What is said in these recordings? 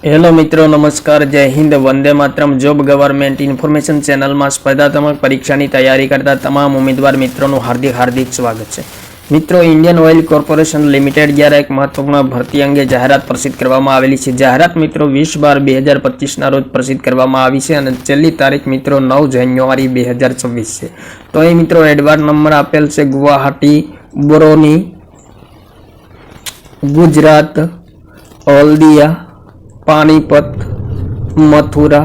Hello मित्रों नमस्कार जय Hind Vande Mataram job government information channel में स्पर्धात्मक परीक्षा की तैयारी करता तमाम उम्मीदवार मित्रों हार्दिक हार्दिक स्वागत है। मित्रों इंडियन ऑयल कॉर्पोरेशन लिमिटेड द्वारा एक महत्वपूर्ण भर्ती अंगे जाहेरात प्रसिद्ध करवामां आवेली छे। जाहेरात मित्रों 20/12/2025 ना रोज प्रसिद्ध करवामां आवी छे अने छेल्ली तारीख मित्रों 9 जान्युआरी 2026 छे। तो अहीं मित्रों एडवार्ड नंबर आपेल छे गुवाहाटी, बोरोनी, गुजरात, हल्दिया, पानीपत, मथुरा,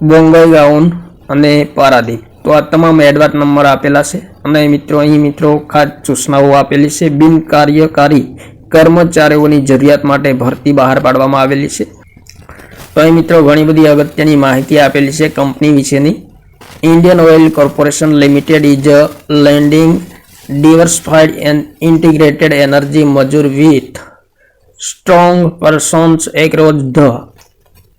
बोंगईगांव अने पारादीप। तो आ तमाम एडवार्ड नंबर आपेला छे अने मित्रों खास सूचनाओं आपेली छे। बिन कार्यकारी कर्मचारीओनी जरूरियात माटे भरती बहार पाडवामां आवेली छे। तो अहीं मित्रों घणी बधी अगत्यनी माहिती आपेली छे कंपनी विशेनी। Indian Oil Corporation Limited is a landing diversified and integrated energy major with strong persons across the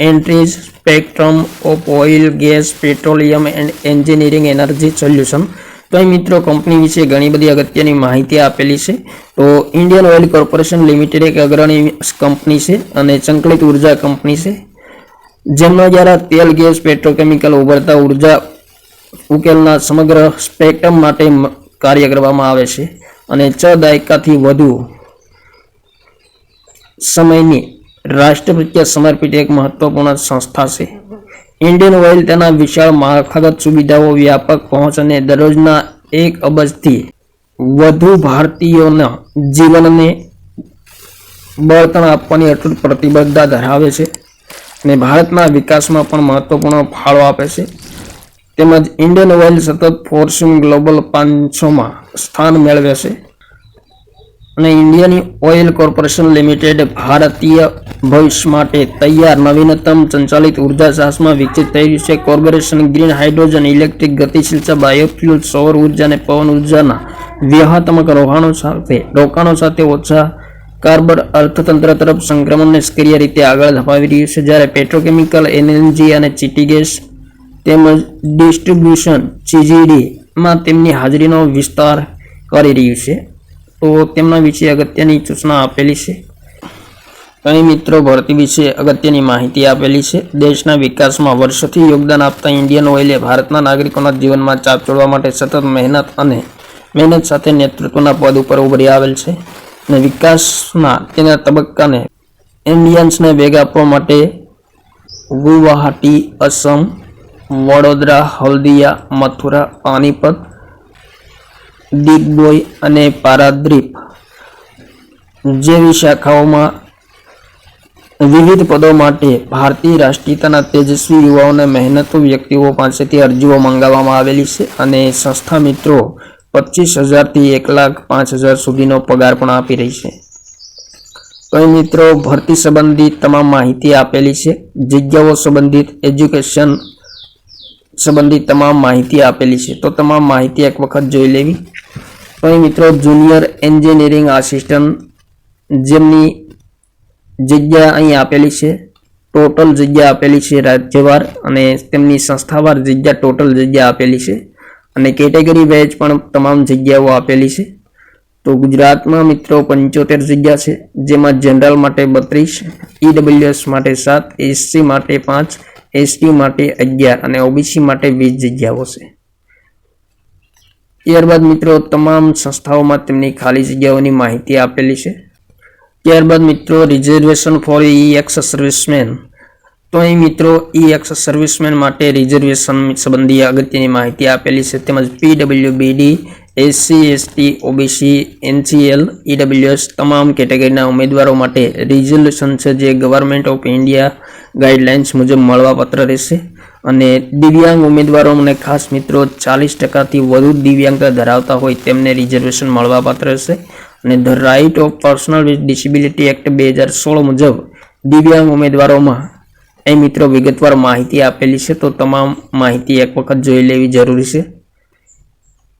entries spectrum of oil, gas, petroleum and engineering energy solution। तो अहीं मित्रों कंपनी विषे घणी बधी अगत्यनी माहिती आपेली छे। तो इंडियन ऑयल कॉर्पोरेशन लिमिटेड एक अग्रणी कंपनी छे अने संकलित ऊर्जा कंपनी छे जेमना द्वारा तेल, गैस, पेट्रोकेमिकल उभरता ऊर्जा उकेलना समग्र स्पेक्ट्रम माटे कार्य करवामां आवे छे अने 6 दायकाथी वधु समयनी राष्ट्रप्रत्ये समर्पित एक महत्वपूर्ण संस्था है। इंडियन ऑयल तेना विशाल माળખાગત सुविधाओं, व्यापक पहुंच अने दररोजना 1 अबजथी વધુ भारतीयोना जीवनने बळतण आपवानी अटूट प्रतिबद्धता धरावे छे अने भारतना विकासमां पण महत्वपूर्ण फाळो आपे छे। तेमज इंडियन ऑयल सतत फोर्च्यून ग्लोबल 500 मां स्थान मेळवे छे અને इंडियन ऑयल कॉर्पोरेशन लिमिटेड भारतीय भविष्य माटे तैयार नवीनतम संचालित ऊर्जा साहसमां विकसित थई रह्युं छे। कॉर्पोरेशन ग्रीन हाइड्रोजन, इलेक्ट्रिक गतिशीलता, बायोफ्यूल, सौर ऊर्जा અને पवन ऊर्जाना व्यूहात्मक रोकाणो साथे ओछा कार्बन अर्थतंत्र तरफ संक्रमणने सक्रिय रीते आगळ धपावी रह्युं छे। ज्यारे पेट्रोकेमिकल, एनर्जी અને चीटी गैस તેમજ डिस्ट्रीब्यूशन CGD मां તેમની हाजरीनो विस्तार કરી રહ્યું છે। तो तेमना विषय अगत्यनी सूचना आपेली छे। कई मित्रों भर्ती विषय अगत्यनी माहिती आपेली छे। देशना विकासमां वर्षोथी योगदान आपता इंडियन ऑयले भारतना नागरिकोना जीवनमां चाप चोड़वा माटे सतत मेहनत साथे नेतृत्वना पद उपर उभरी आवेल छे अने विकासना तेना तबक्काने इंडियन्सने वेग आपवा माटे गुवाहाटी, असम, वडोदरा, हल्दिया, मथुरा, पानीपत, दिग्बोय अने पारादीप जेवी शाखाओमां विविध पदों माटे भारतीय राष्ट्रीयताना तेजस्वी युवाओने मेहनतु व्यक्तिओ पासेथी अरजीओ मंगाववामां आवेली छे अने संस्था मित्रों 25,000 થી 1,05,000 सुधीनो पगार पण आपी रही छे। तो मित्रों भर्ती संबंधित तमाम माहिती आपेली छे। जग्याओ संबंधित एज्युकेशन संबंधित तमाम माहिती आपेली छे। तो तमाम माहिती एक वखत जोई लेवी। तो मित्रों जूनियर एंजीनियरिंग आसिस्टंट जेमनी जग्या अहीं आपेली छे। टोटल जग्या आपेली छे राज्यवार अने तेमनी संस्थावार जग्या टोटल जग्या आपेली छे अने केटेगरी वाइज पण तमाम जग्याओ आपेली छे। तो गुजरात में मित्रों 75 जग्या छे जेमां जनरल माटे 32, ईडब्ल्यूएस माटे 7, एससी माटे 5, एसटी माटे 11 અને ओबीसी माटे 20 जग्याओ छे। ત્યારબાદ મિત્રો તમામ સંસ્થાઓમાં તેમની ખાલી જગ્યાઓની માહિતી આપેલી છે। ત્યારબાદ મિત્રો રિઝર્વેશન ફોર ईएक्स સર્વિસમેન। તો અહીં મિત્રો ईएक्स સર્વિસમેન માટે રિઝર્વેશન સંબંધી અગત્યની માહિતી આપેલી છે। તેમજ PWBD, SC, ST, OBC, NCL, EWS तमाम केटेगरीना उम्मीदवारों माटे रिजर्वेशन है जे गवर्नमेंट ऑफ इंडिया गाइडलाइन्स मुजब मळवापात्र रहेशे। અને દિવ્યાંગ ઉમેદવારોને ખાસ મિત્રો 40% થી વધુ દિવ્યાંગતા ધરાવતા હોય તેમને રિઝર્વેશન મળવાપાત્ર રહેશે અને the right of personal with disability act 2016 મુજબ દિવ્યાંગ ઉમેદવારોમાં એ મિત્રો વિગતવાર માહિતી આપેલી છે, તો તમામ માહિતી એક વખત જોઈ લેવી જરૂરી છે।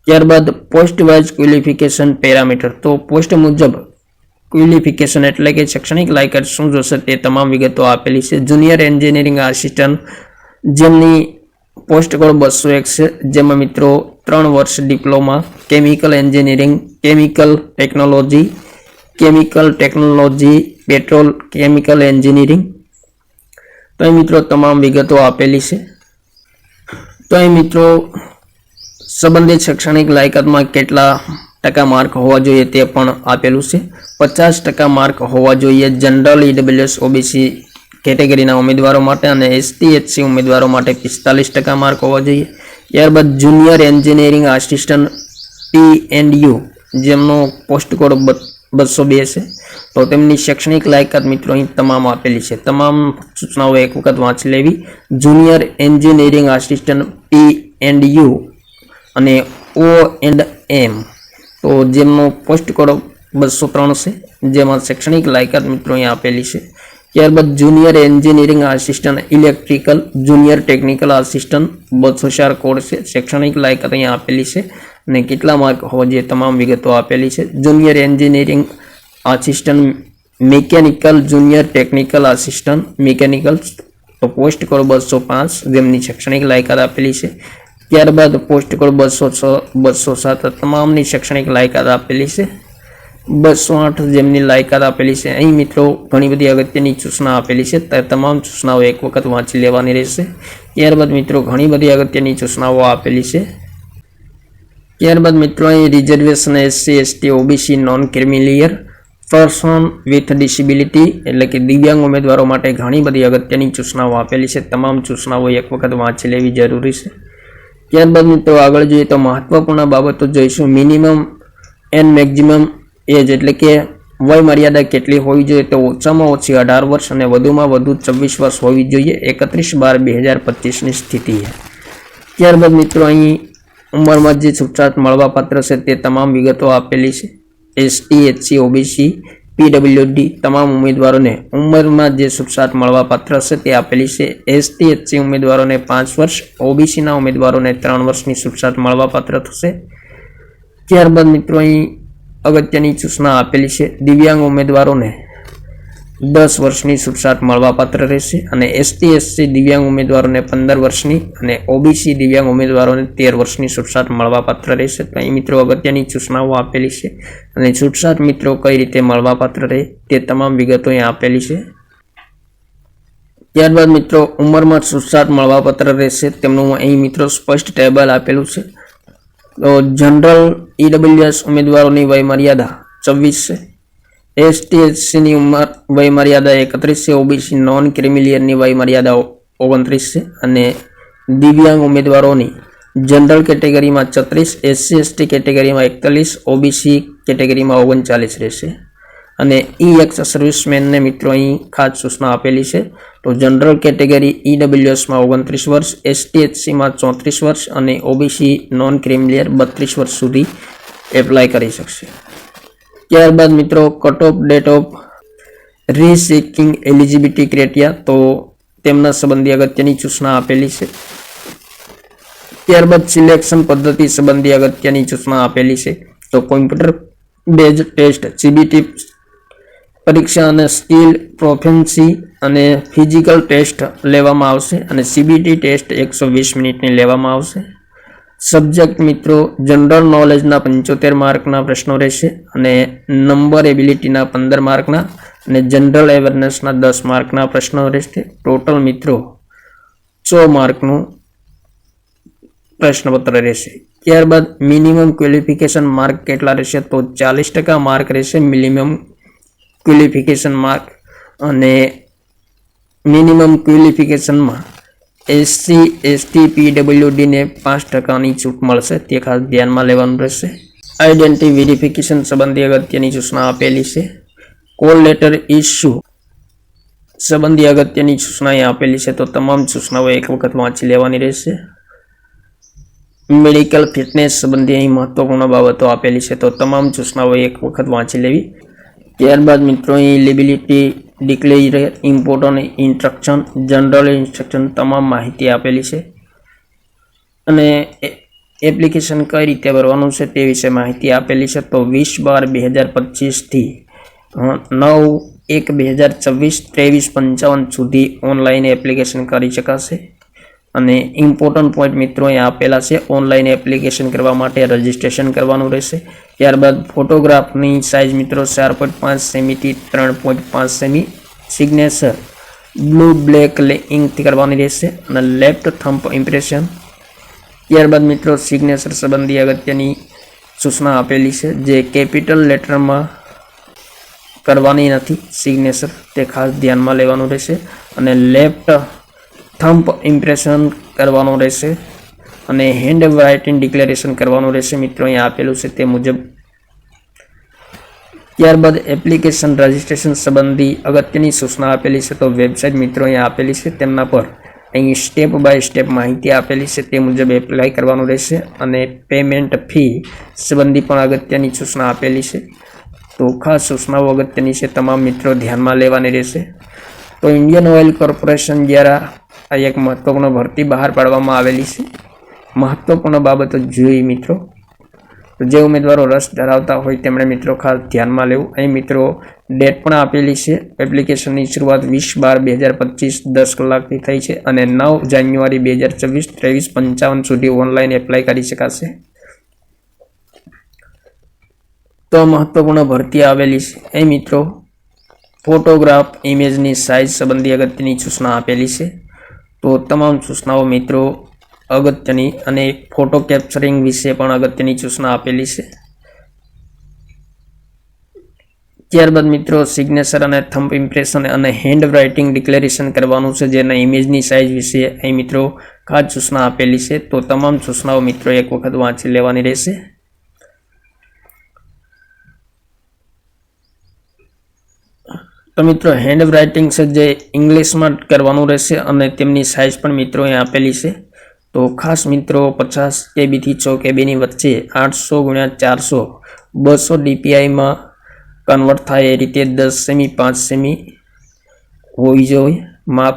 ત્યારબાદ પોસ્ટ વાઇઝ ક્વોલિફિકેશન પેરામીટર, તો પોસ્ટ મુજબ ક્વોલિફિકેશન એટલે કે શૈક્ષણિક લાયકાત શું જોશે તે તમામ વિગતો આપેલી છે. જુનિયર એન્જિનિયરિંગ આસિસ્ટન્ટ જેમની પોસ્ટ કોડ 201 છે, જેમાં મિત્રો 3 વર્ષ diploma chemical engineering, chemical technology, petrol chemical engineering. તો અહીં મિત્રો તમામ વિગતો આપેલી છે. તો અહીં મિત્રો સંબંધિત શૈક્ષણિક લાયકાતમાં કેટલા ટકા માર્ક હોવા જોઈએ તે પણ આપેલું છે. 50% માર્ક હોવા જોઈએ જનરલ, ઈડબ્લ્યુએસ, ઓબીસી કેટેગરીના ઉમેદવારો માટે અને એસટી એચસી ઉમેદવારો માટે 45% માર્ક હોવા જોઈએ. ત્યારબાદ જુનિયર એન્જિનિયરિંગ આસિસ્ટન્ટ PNU જેમનો પોસ્ટ કોડ 202 છે, તો તેમની શૈક્ષણિક લાયકાત મિત્રો અહીં તમામ આપેલી છે. તમામ સૂચનાઓ એક વખત વાંચી લેવી. જુનિયર એન્જિનિયરિંગ આસિસ્ટન્ટ PNU અને O&M, તો જેમનો પોસ્ટ કોડ 203 છે, જેમાં શૈક્ષણિક લાયકાત મિત્રો અહીં આપેલી છે. ત્યારબાદ junior engineering assistant electrical, junior technical assistant 204 code છે, શૈક્ષણિક લાયકાત અહીં આપેલી છે અને કેટલા માર્ક હોવા જોઈએ તમામ વિગતો આપેલી છે. Junior engineering assistant mechanical, junior technical assistant mechanical, તો પોસ્ટ કોડ 205 જેમની શૈક્ષણિક લાયકાત આપેલી છે. ત્યારબાદ પોસ્ટ કોડ 206, 207 તમામની શૈક્ષણિક લાયકાત આપેલી છે. 208 જેમની લાયકાત આપેલી છે. અહીં મિત્રો ઘણી બધી અગત્યની સૂચના આપેલી છે, તમામ સૂચનાઓ એક વખત વાંચી લેવાની રહેશે. ત્યારબાદ મિત્રો ઘણી બધી અગત્યની સૂચનાઓ આપેલી છે. ત્યારબાદ મિત્રો અહીં reservation SC, ST, OBC, non creamy layer person with disability એટલે કે દિવ્યાંગ ઉમેદવારો માટે ઘણી બધી અગત્યની સૂચનાઓ આપેલી છે. તમામ સૂચનાઓ એક વખત વાંચી લેવી જરૂરી છે. ત્યારબાદ મિત્રો આગળ જોઈએ તો મહત્વપૂર્ણ બાબતો જોઈશું. મિનિમમ એન્ડ મેક્સિમમ એજ એટલે કે વય મર્યાદા કેટલી હોવી જોઈએ, તો ઓછામાં ઓછી 18 વર્ષ અને વધુમાં વધુ 24 વર્ષ હોવી જોઈએ 31/12/2025ની સ્થિતિએ. ત્યારબાદ મિત્રો અહીં ઉંમરમાં જે છૂટછાટ મળવાપાત્ર છે તે તમામ વિગતો આપેલી છે. એસટી, એચસી, ઓબીસી, PWD તમામ ઉમેદવારોને ઉંમરમાં જે છૂટછાટ મળવાપાત્ર છે તે આપેલી છે. એસટી એચસી ઉમેદવારોને 5 વર્ષ, ઓબીસીના ઉમેદવારોને 3 વર્ષની છૂટછાટ મળવાપાત્ર થશે. ત્યારબાદ મિત્રો અહીં અગત્યની સૂચના આપેલી છે. દિવ્યાંગ ઉમેદવારોને 10 વર્ષની છૂટછાટ મળવાપાત્ર રહેશે અને એસટી એચસી દિવ્યાંગ ઉમેદવારોને 15 વર્ષની અને ઓબીસી દિવ્યાંગ ઉમેદવારોને 13 વર્ષની છૂટછાટ મળવાપાત્ર રહેશે. તો અહીં મિત્રો અગત્યની સૂચનાઓ આપેલી છે અને છૂટછાટ મિત્રો કઈ રીતે મળવાપાત્ર રહે તે તમામ વિગતો અહીં આપેલી છે. ત્યારબાદ મિત્રો ઉંમરમાં છૂટછાટ મળવાપાત્ર રહેશે તેમનું અહીં મિત્રો સ્પષ્ટ ટેબલ આપેલું છે. તો જનરલ ઈડબ્લ્યુએસ ઉમેદવારોની વય મર્યાદા 24 છે, એસટી એચસીની વય મર્યાદા 31 છે, ઓબીસી નોન ક્રિમિલિયરની વય મર્યાદા 29 છે અને દિવ્યાંગ ઉમેદવારોની જનરલ કેટેગરીમાં 34, એસસી એસટી કેટેગરીમાં 41, ઓબીસી કેટેગરીમાં 39 રહેશે. અને એક્સ સર્વિસમેનને મિત્રો અહીં ખાસ સૂચના આપેલી છે. તો જનરલ કેટેગરી ઈડબ્લ્યુએસમાં 29 વર્ષ, એસટી એચસીમાં 34 વર્ષ અને ઓબીસી નોન ક્રિમિલિયર 32 વર્ષ સુધી એપ્લાય કરી શકશે. ત્યારબાદ મિત્રો cut off date of receiving eligibility criteria, તો તેમના સંબંધી અગત્યની સૂચના આપેલી છે. ત્યારબાદ સિલેક્શન પદ્ધતિ સંબંધી અગત્યની સૂચના આપેલી છે. તો કોમ્પ્યુટર બેઝ ટેસ્ટ, CBT પરીક્ષા અને સ્કિલ પ્રોફિશિયન્સી અને ફિઝિકલ ટેસ્ટ લેવામાં આવશે અને CBT ટેસ્ટ 120 મિનિટની લેવામાં આવશે. સબ્જેક્ટ મિત્રો જનરલ નોલેજના 75 માર્કના પ્રશ્નો રહેશે અને નંબર એબિલિટીના 15 માર્કના અને જનરલ અવેરનેસના 10 માર્કના પ્રશ્નો રહેશે. ટોટલ મિત્રો 100 માર્કનું પ્રશ્નપત્ર રહેશે. ત્યારબાદ મિનિમમ ક્વોલિફિકેશન માર્ક કેટલા રહેશે, તો 40% માર્ક રહેશે મિનિમમ ક્વોલિફિકેશન માર્ક અને મિનિમમ ક્વોલિફિકેશનમાં એસસી એસટી PWDને 5%ની છૂટ મળશે, તે ખાસ ધ્યાનમાં લેવાનું રહેશે. આઈડેન્ટિટી વેરિફિકેશન સંબંધી અગત્યની સૂચના આપેલી છે. કોલ લેટર ઇસ્યુ સંબંધી અગત્યની સૂચના આપેલી છે. તો તમામ સૂચનાઓ એક વખત વાંચી લેવાની રહેશે. મેડિકલ ફિટનેસ સંબંધી અહીં મહત્વપૂર્ણ બાબતો આપેલી છે. તો તમામ સૂચનાઓ એક વખત વાંચી લેવી. ત્યારબાદ મિત્રો અહીં eligibility declare important instruction, general instruction તમામ માહિતી આપેલી છે અને એપ્લિકેશન કઈ રીતે ભરવાનું છે તે વિશે માહિતી આપેલી છે. તો 20/12/2025 થી 9/1/2024 23:55 સુધી ઓનલાઈન એપ્લિકેશન કરી શકાશે. અને ઇમ્પોર્ટન્ટ પોઈન્ટ મિત્રો અહીંયા આપેલા છે. ઓનલાઈન એપ્લિકેશન કરવા માટે રજીસ્ટ્રેશન કરવાનું રહેશે. ત્યારબાદ ફોટોગ્રાફની સાઇઝ મિત્રો 4.5 સેમીથી 3.5 સેમી, સિગ્નેચર બ્લુ બ્લેક ઇંકથી કરવાની રહેશે અને લેફ્ટ થમ્પ ઇમ્પ્રેશન. ત્યારબાદ મિત્રો સિગ્નેચર સંબંધી અગત્યની સૂચના આપેલી છે, જે કેપિટલ લેટરમાં કરવાની નથી સિગ્નેચર, તે ખાસ ધ્યાનમાં લેવાનું રહેશે. અને લેફ્ટ થમ્પ ઇમ્પ્રેશન કરવાનું રહેશે અને હેન્ડ રાઇટિંગ ડિક્લેરેશન કરવાનું રહેશે મિત્રો, અહીંયા આપેલું છે તે મુજબ. ત્યારબાદ એપ્લિકેશન રજિસ્ટ્રેશન સંબંધી અગત્યની સૂચના આપેલી છે. તો વેબસાઇટ મિત્રો અહીંયા આપેલી છે, તેમના પર અહીં સ્ટેપ બાય સ્ટેપ માહિતી આપેલી છે, તે મુજબ એપ્લાય કરવાનું રહેશે. અને પેમેન્ટ ફી સંબંધી પણ અગત્યની સૂચના આપેલી છે. તો ખાસ સૂચનાઓ અગત્યની છે, તમામ મિત્રો ધ્યાનમાં લેવાની રહેશે. તો ઇન્ડિયન ઓઇલ કોર્પોરેશન દ્વારા આ એક મહત્વપૂર્ણ ભરતી બહાર પાડવામાં આવેલી છે. મહત્વપૂર્ણ બાબતો જોઈએ મિત્રો. તો જે ઉમેદવારો રસ ધરાવતા હોય તેમણે મિત્રો ખાસ ધ્યાનમાં લેવું. અહીં મિત્રો ડેટ પણ આપેલી છે. એપ્લિકેશનની શરૂઆત 20/12/2025 10 કલાકથી થઈ છે અને 9 જાન્યુઆરી 2024 23:55 સુધી ઓનલાઈન એપ્લાય કરી શકાશે. તો મહત્વપૂર્ણ ભરતી આવેલી છે. અહીં મિત્રો ફોટોગ્રાફ ઇમેજની સાઇઝ સંબંધી અગત્યની સૂચના આપેલી છે. તો તમામ સૂચનાઓ મિત્રો અગત્યની, અને ફોટો કેપ્ચરિંગ વિશે પણ અગત્યની સૂચના આપેલી છે. ત્યારબાદ મિત્રો સિગ્નેચર અને થમ્પ ઇમ્પ્રેશન અને હેન્ડ રાઇટિંગ ડિક્લેરેશન કરવાનું છે, જેના ઇમેજની સાઇઝ વિશે અહીં મિત્રો ખાસ સૂચના આપેલી છે. તો તમામ સૂચનાઓ મિત્રો એક વખત વાંચી લેવાની રહેશે. તો મિત્રો હેન્ડ રાઇટિંગ છે જે ઇંગ્લિશમાં કરવાનું રહેશે અને તેમની સાઇઝ પણ મિત્રો અહીં આપેલી છે. તો ખાસ મિત્રો 50 KB થી 100 KB ની વચ્ચે 800x400 200 DPIમાં કન્વર્ટ થાય એ રીતે 10 સેમી 5 સેમી હોવી જોઈએ માપ.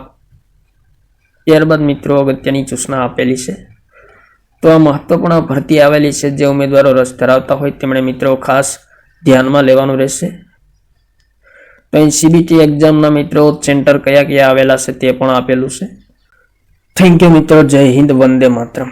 ત્યારબાદ મિત્રો અગત્યની સૂચના આપેલી છે. તો આ મહત્વપૂર્ણ ભરતી આવેલી છે, જે ઉમેદવારો રસ ધરાવતા હોય તેમણે મિત્રો ખાસ ધ્યાનમાં લેવાનું રહેશે. તો અહીં CBT એક્ઝામના મિત્રો સેન્ટર કયા કયા આવેલા છે તે પણ આપેલું છે. થેન્ક યુ મિત્રો. જય હિન્દ, વંદે માતરમ.